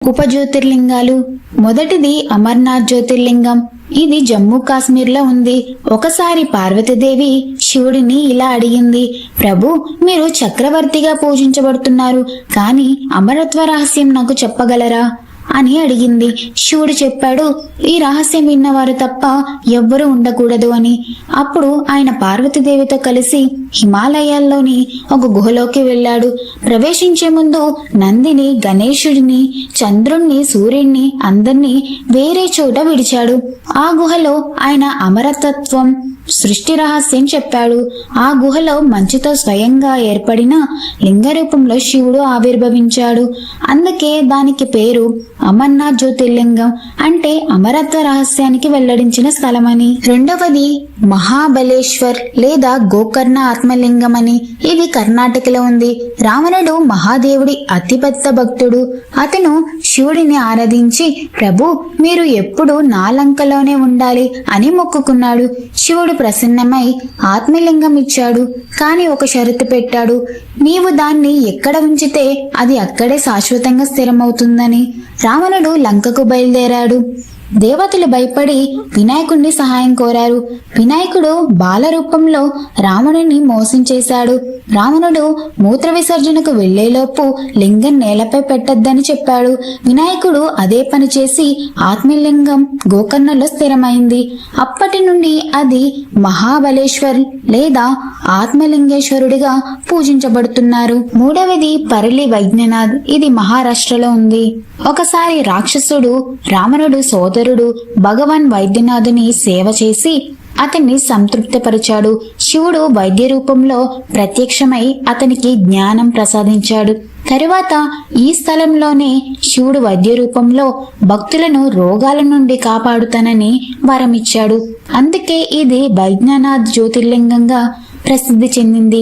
ఉపజ్యోతిర్లింగాలు. మొదటిది అమర్నాథ్ జ్యోతిర్లింగం. ఇది జమ్మూ కాశ్మీర్లో ఉంది. ఒకసారి పార్వతీదేవి శివుడిని ఇలా అడిగింది, ప్రభు, మీరు చక్రవర్తిగా పూజించబడుతున్నారు, కానీ అమరత్వ రహస్యం నాకు చెప్పగలరా అని అడిగింది. శివుడు చెప్పాడు, ఈ రహస్యం విన్నవారు తప్ప ఎవ్వరూ ఉండకూడదు అని. అప్పుడు ఆయన పార్వతీదేవితో కలిసి హిమాలయాల్లోని ఒక గుహలోకి వెళ్ళాడు. ప్రవేశించే ముందు నందిని, గణేశుడిని, చంద్రుణ్ణి, సూర్యుడిని అందర్నీ వేరే చోట విడిచాడు. ఆ గుహలో ఆయన అమరతత్వం, సృష్టి రహస్యం చెప్పాడు. ఆ గుహలో మంచుతో స్వయంగా ఏర్పడిన లింగ రూపంలో శివుడు ఆవిర్భవించాడు. అందుకే దానికి పేరు అమర్నాథ్ జ్యోతిర్లింగం, అంటే అమరత్వ రహస్యానికి వెల్లడించిన స్థలమని. రెండవది మహాబలేశ్వర్ లేదా గోకర్ణ ఆత్మలింగం అని. ఇది కర్ణాటకలో ఉంది. రావణుడు మహాదేవుడి అతిపెద్ద భక్తుడు. అతను శివుడిని ఆరాధించి, ప్రభు, మీరు ఎప్పుడు నా లంకలోనే ఉండాలి అని మొక్కుకున్నాడు. శివుడు ప్రసన్నమై ఆత్మలింగం ఇచ్చాడు. కాని ఒక షరతు పెట్టాడు, నీవు దాన్ని ఎక్కడ ఉంచితే అది అక్కడే శాశ్వతంగా స్థిరమవుతుందని. రావణుడు లంకకు బయలుదేరాడు. దేవతలు భయపడి వినాయకుడిని సహాయం కోరారు. వినాయకుడు బాల రూపంలో రావణుని మోసం చేశాడు. రావణుడు మూత్ర విసర్జనకు వెళ్లేలోపు లింగం నేలపై పెట్టొద్దని చెప్పాడు. వినాయకుడు అదే పని చేసి ఆత్మలింగం గోకర్ణలో స్థిరమైంది. అప్పటి నుండి అది మహాబలేశ్వర్ లేదా ఆత్మలింగేశ్వరుడిగా పూజించబడుతున్నారు. మూడవది పరలి వైద్యనాథ్. ఇది మహారాష్ట్రలో ఉంది. ఒకసారి రాక్షసుడు రావణుడు సోదరుడు భగవాన్ వైద్యనాథుని సేవ చేసి అతన్ని సంతృప్తిపరిచాడు. శివుడు వైద్య రూపంలో ప్రత్యక్షమై అతనికి జ్ఞానం ప్రసాదించాడు. తరువాత ఈ స్థలంలోనే శివుడు వైద్య రూపంలో భక్తులను రోగాల నుండి కాపాడుతానని వరమిచ్చాడు. అందుకే ఇది వైద్యనాథ్ జ్యోతిర్లింగంగా ప్రసిద్ధి చెందింది.